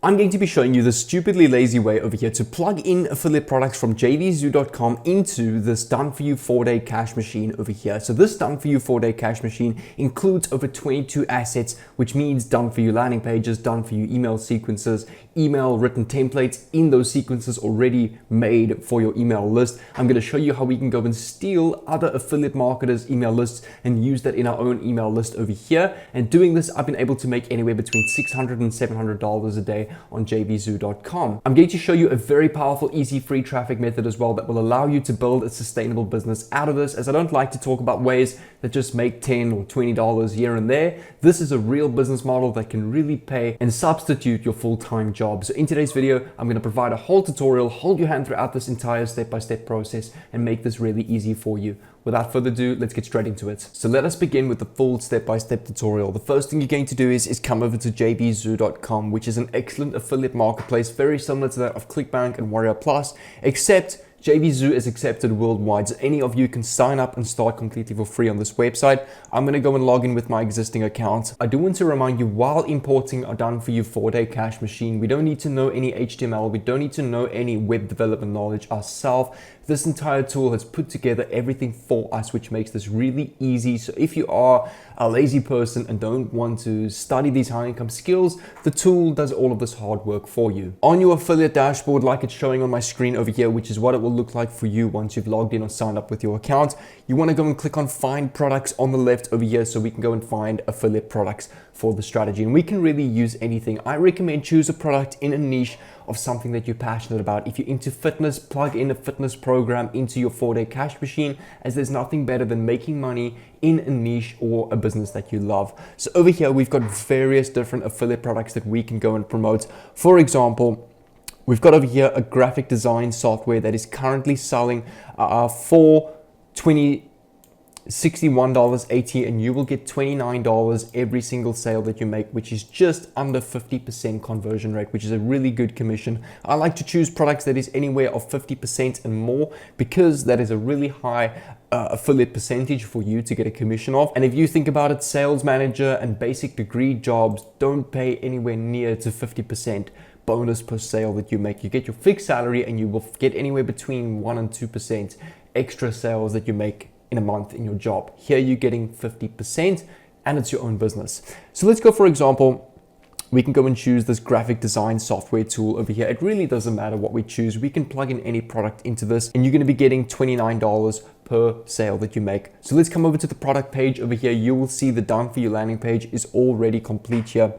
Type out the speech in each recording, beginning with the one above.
I'm going to be showing you the stupidly lazy way over here to plug in affiliate products from jvzoo.com into this done for you 4-day cash machine over here. So this done for you 4-day cash machine includes over 22 assets, which means done for you landing pages, done for you email sequences, email written templates in those sequences already made for your email list. I'm going to show you how we can go and steal other affiliate marketers' email lists and use that in our own email list over here. And doing this, I've been able to make anywhere between $600 and $700 a day on jvzoo.com. I'm going to show you a very powerful, easy, free traffic method as well that will allow you to build a sustainable business out of this, as I don't like to talk about ways that just make $10 or $20 here and there. This is a real business model that can really pay and substitute your full-time job. So in today's video, I'm going to provide a whole tutorial, hold your hand throughout this entire step-by-step process and make this really easy for you. Without further ado, let's get straight into it. So let us begin with the full step-by-step tutorial. The first thing you're going to do is come over to jvzoo.com, which is an excellent affiliate marketplace, very similar to that of ClickBank and Warrior Plus, except JVZoo is accepted worldwide, so any of you can sign up and start completely for free on this website. I'm going to go and log in with my existing account. I do want to remind you, while importing a done for you 4-day cash machine, we don't need to know any HTML, we don't need to know any web development knowledge ourselves. This entire tool has put together everything for us, which makes this really easy. So if you are a lazy person and don't want to study these high income skills, the tool does all of this hard work for you. On your affiliate dashboard, like it's showing on my screen over here, which is what it will look like for you once you've logged in or signed up with your account, you want to go and click on find products on the left over here so we can go and find affiliate products for the strategy. And we can really use anything. I recommend choose a product in a niche of something that you're passionate about. If you're into fitness, plug in a fitness program into your 4-day cash machine, as there's nothing better than making money in a niche or a business that you love. So over here, we've got various different affiliate products that we can go and promote. For example, we've got over here a graphic design software that is currently selling for $61.80, and you will get $29 every single sale that you make, which is just under 50% conversion rate, which is a really good commission. I like to choose products that is anywhere of 50% and more, because that is a really high affiliate percentage for you to get a commission of. And if you think about it, sales manager and basic degree jobs don't pay anywhere near to 50% bonus per sale that you make. You get your fixed salary and you will get anywhere between 1% and 2% extra sales that you make in a month in your job. Here you're getting 50% and it's your own business. So let's go, for example, we can go and choose this graphic design software tool over here. It really doesn't matter what we choose. We can plug in any product into this and you're going to be getting $29 per sale that you make. So let's come over to the product page over here. You will see the done for you landing page is already complete here.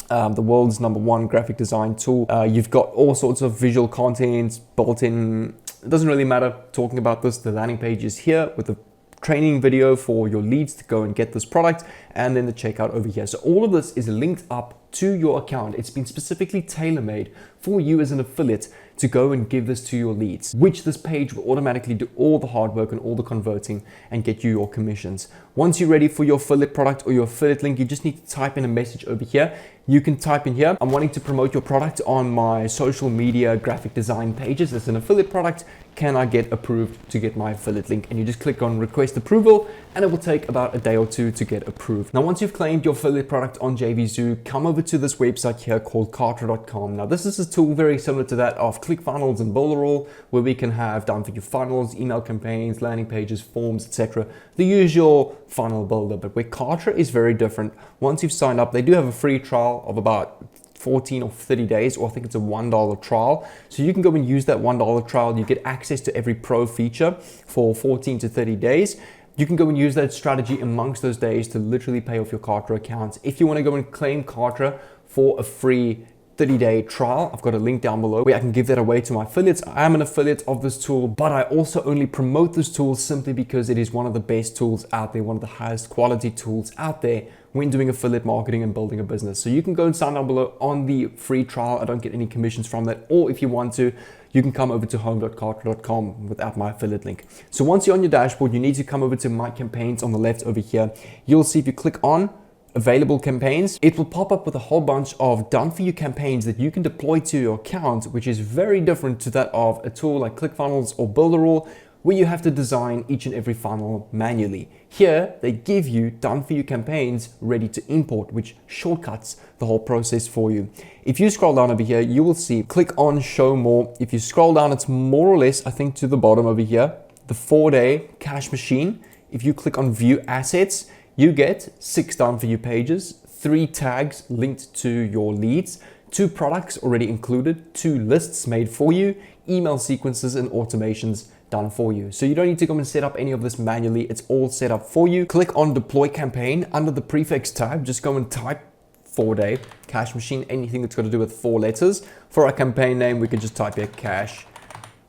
The world's #1 graphic design tool. You've got all sorts of visual content built in. It doesn't really matter talking about this. The landing page is here with the training video for your leads to go and get this product, and then the checkout over here. So all of this is linked up to your account. It's been specifically tailor-made for you as an affiliate to go and give this to your leads, which this page will automatically do all the hard work and all the converting and get you your commissions. Once you're ready for your affiliate product or your affiliate link, you just need to type in a message over here. You can type in here, I'm wanting to promote your product on my social media graphic design pages as an affiliate product. Can I get approved to get my affiliate link? And you just click on request approval and it will take about a day or two to get approved. Now, once you've claimed your affiliate product on JVZoo, come over to this website here called Kartra.com. Now, this is a tool very similar to that of ClickFunnels and Builderall, where we can have done for you funnels, email campaigns, landing pages, forms, etc. The usual funnel builder, but where Kartra is very different. Once you've signed up, they do have a free trial of about 14 or 30 days, or I think it's a $1 trial. So you can go and use that $1 trial. You get access to every pro feature for 14 to 30 days. You can go and use that strategy amongst those days to literally pay off your Kartra account. If you want to go and claim Kartra for a free 30-day trial, I've got a link down below where I can give that away to my affiliates. I am an affiliate of this tool, but I also only promote this tool simply because it is one of the best tools out there, one of the highest quality tools out there when doing affiliate marketing and building a business. So you can go and sign down below on the free trial. I don't get any commissions from that. Or if you want to, you can come over to home.kartra.com without my affiliate link. So once you're on your dashboard, you need to come over to my campaigns on the left over here. You'll see if you click on available campaigns, it will pop up with a whole bunch of done for you campaigns that you can deploy to your account, which is very different to that of a tool like ClickFunnels or Builderall, where you have to design each and every funnel manually. Here, they give you done for you campaigns ready to import, which shortcuts the whole process for you. If you scroll down over here, you will see, click on show more. If you scroll down, it's more or less, I think, to the bottom over here, the 4-day cash machine. If you click on view assets, you get 6 done for you pages, 3 tags linked to your leads, 2 products already included, 2 lists made for you, email sequences and automations done for you. So you don't need to go and set up any of this manually. It's all set up for you. Click on deploy campaign. Under the prefix tab, just go and type 4-day cash machine, anything that's got to do with 4 letters. For our campaign name, we can just type here cash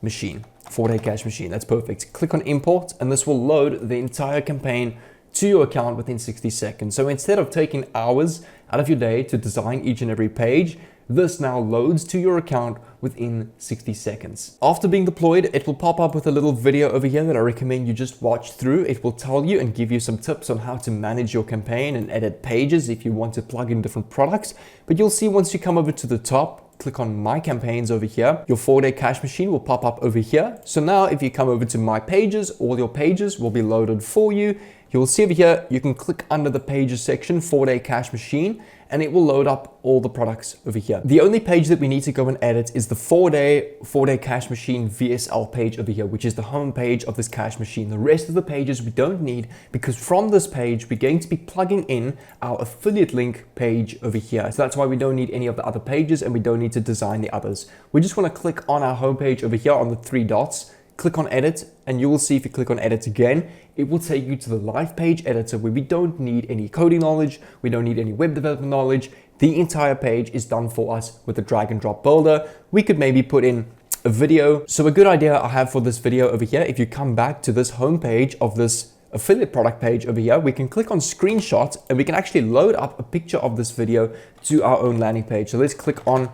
machine, 4-day cash machine. That's perfect. Click on import and this will load the entire campaign to your account within 60 seconds. So instead of taking hours out of your day to design each and every page, this now loads to your account within 60 seconds. After being deployed, it will pop up with a little video over here that I recommend you just watch through. It will tell you and give you some tips on how to manage your campaign and edit pages if you want to plug in different products. But you'll see once you come over to the top, click on my campaigns over here, your 4-day cash machine will pop up over here. So now if you come over to my pages, all your pages will be loaded for you. You'll see over here, you can click under the pages section, 4-day cash machine, and it will load up all the products over here. The only page that we need to go and edit is the 4-day cash machine VSL page over here, which is the home page of this cash machine. The rest of the pages we don't need, because from this page, we're going to be plugging in our affiliate link page over here. So that's why we don't need any of the other pages and we don't need to design the others. We just want to click on our home page over here on the 3 dots, click on edit, and you will see if you click on edit again, it will take you to the live page editor where we don't need any coding knowledge, we don't need any web development knowledge. The entire page is done for us with the drag and drop builder. We could maybe put in a video. So a good idea I have for this video over here, if you come back to this home page of this affiliate product page over here, we can click on screenshot and we can actually load up a picture of this video to our own landing page. So let's click on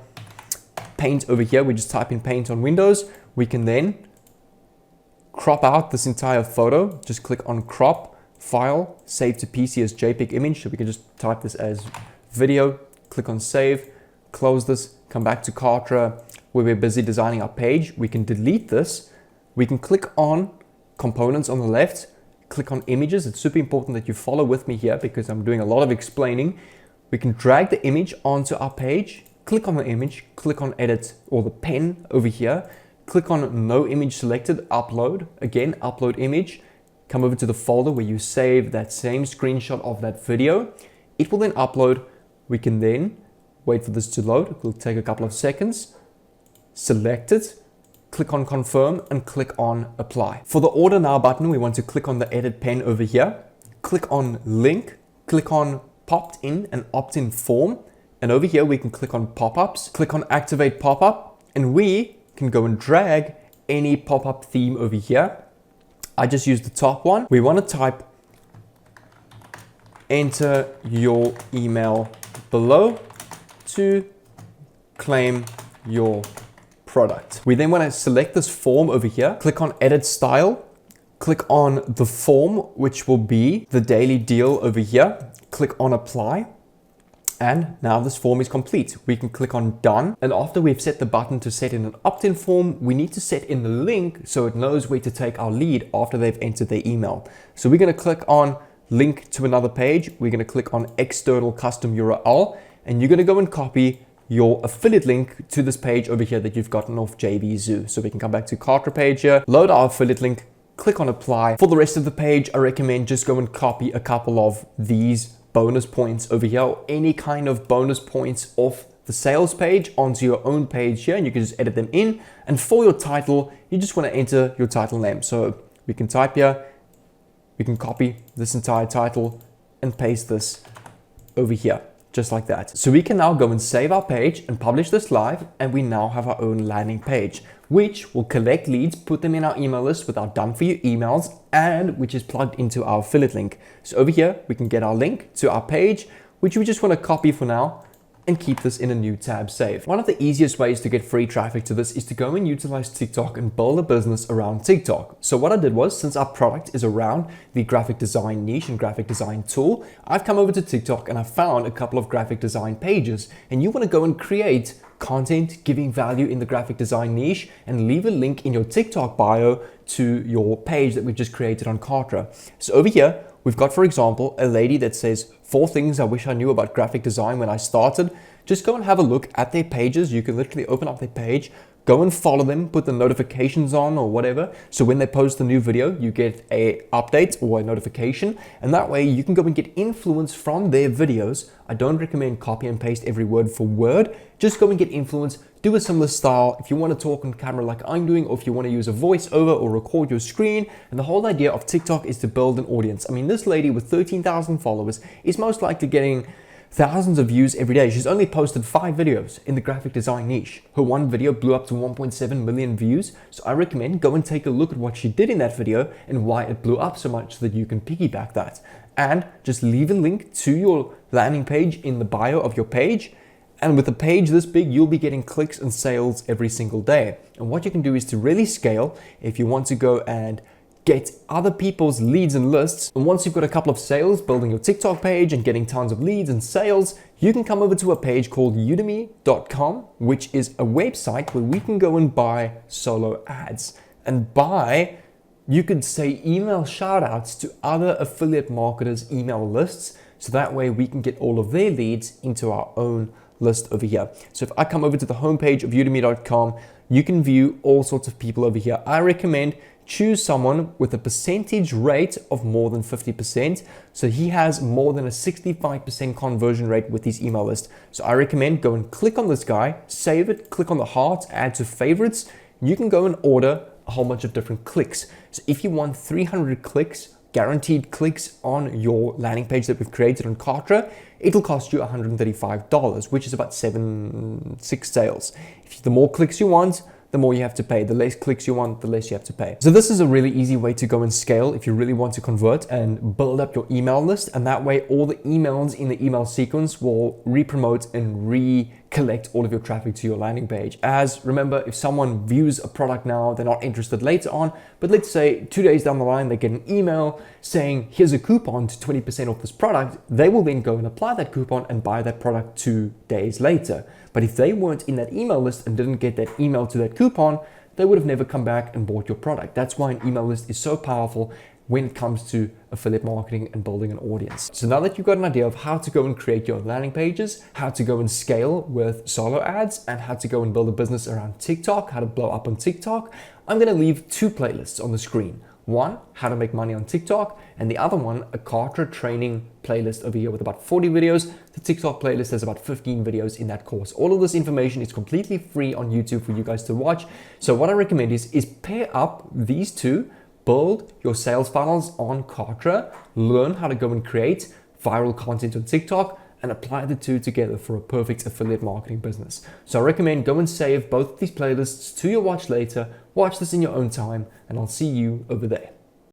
Paint over here. We just type in Paint on Windows. We can then crop out this entire photo. Just click on crop, file, save to PC as JPEG image. So we can just type this as video, click on save, close this, come back to Kartra where we're busy designing our page. We can delete this. We can click on components on the left, click on images. It's super important that you follow with me here because I'm doing a lot of explaining. We can drag the image onto our page, click on the image, click on edit or the pen over here. Click on no image selected, upload, again, upload image, come over to the folder where you save that same screenshot of that video. It will then upload. We can then wait for this to load. It will take a couple of seconds. Select it, click on confirm and click on apply. For the order now button, we want to click on the edit pen over here, click on link, click on popped in and opt-in form. And over here, we can click on pop-ups, click on activate pop-up, and we can go and drag any pop-up theme over here. I just use the top one. We want to type enter your email below to claim your product. We then want to select this form over here, click on edit style, click on the form, which will be the daily deal over here, click on apply. And now this form is complete. We can click on done. And after we've set the button to set in an opt-in form, we need to set in the link so it knows where to take our lead after they've entered their email. So we're going to click on link to another page. We're going to click on external custom URL, and you're going to go and copy your affiliate link to this page over here that you've gotten off JVZoo. So we can come back to Kartra page here, load our affiliate link, click on apply. For the rest of the page, I recommend just go and copy a couple of these bonus points over here, or any kind of bonus points off the sales page onto your own page here, and you can just edit them in. And for your title, you just want to enter your title name. So we can type here, we can copy this entire title and paste this over here, just like that. So we can now go and save our page and publish this live, and we now have our own landing page, which will collect leads, put them in our email list with our done for you emails, and which is plugged into our affiliate link. So over here, we can get our link to our page, which we just want to copy for now, and keep this in a new tab saved. One of the easiest ways to get free traffic to this is to go and utilize TikTok and build a business around TikTok. So what I did was, since our product is around the graphic design niche and graphic design tool, I've come over to TikTok and I found a couple of graphic design pages. And you want to go and create content giving value in the graphic design niche and leave a link in your TikTok bio to your page that we've just created on Kartra. So over here, we've got, for example, a lady that says 4 things I wish I knew about graphic design when I started. Just go and have a look at their pages. You can literally open up their page, go and follow them, put the notifications on or whatever. So when they post a new video, you get a update or a notification. And that way you can go and get influence from their videos. I don't recommend copy and paste every word for word. Just go and get influence, do a similar style. If you want to talk on camera like I'm doing, or if you want to use a voiceover or record your screen. And the whole idea of TikTok is to build an audience. I mean, this lady with 13,000 followers is most likely getting thousands of views every day. She's only posted 5 videos in the graphic design niche. Her one video blew up to 1.7 million views. So I recommend go and take a look at what she did in that video and why it blew up so much so that you can piggyback that. And just leave a link to your landing page in the bio of your page. And with a page this big, you'll be getting clicks and sales every single day. And what you can do is to really scale if you want to go and get other people's leads and lists. And once you've got a couple of sales, building your TikTok page and getting tons of leads and sales, you can come over to a page called udemy.com, which is a website where we can go and buy solo ads. And buy, you could say, email shout outs to other affiliate marketers' email lists. So that way we can get all of their leads into our own list over here. So if I come over to the homepage of udemy.com, you can view all sorts of people over here. I recommend choose someone with a percentage rate of more than 50%. So he has more than a 65% conversion rate with his email list. So I recommend go and click on this guy, save it, click on the heart, add to favorites. You can go and order a whole bunch of different clicks. So if you want 300 clicks, guaranteed clicks on your landing page that we've created on Kartra, it'll cost you $135, which is about 6 sales. The more clicks you want, the more you have to pay. The less clicks you want, the less you have to pay. So this is a really easy way to go and scale if you really want to convert and build up your email list. And that way all the emails in the email sequence will re-promote and recollect all of your traffic to your landing page. As remember, if someone views a product now, they're not interested later on, but let's say 2 days down the line, they get an email saying, here's a coupon to 20% off this product. They will then go and apply that coupon and buy that product 2 days later. But if they weren't in that email list and didn't get that email to that coupon, they would have never come back and bought your product. That's why an email list is so powerful when it comes to affiliate marketing and building an audience. So now that you've got an idea of how to go and create your landing pages, how to go and scale with solo ads, and how to go and build a business around TikTok, how to blow up on TikTok, I'm gonna leave 2 playlists on the screen. One, how to make money on TikTok, and the other one, a Kartra training playlist over here with about 40 videos. The TikTok playlist has about 15 videos in that course. All of this information is completely free on YouTube for you guys to watch. So what I recommend is pair up these 2, build your sales funnels on Kartra, learn how to go and create viral content on TikTok, and apply the 2 together for a perfect affiliate marketing business. So I recommend go and save both of these playlists to your watch later, watch this in your own time, and I'll see you over there.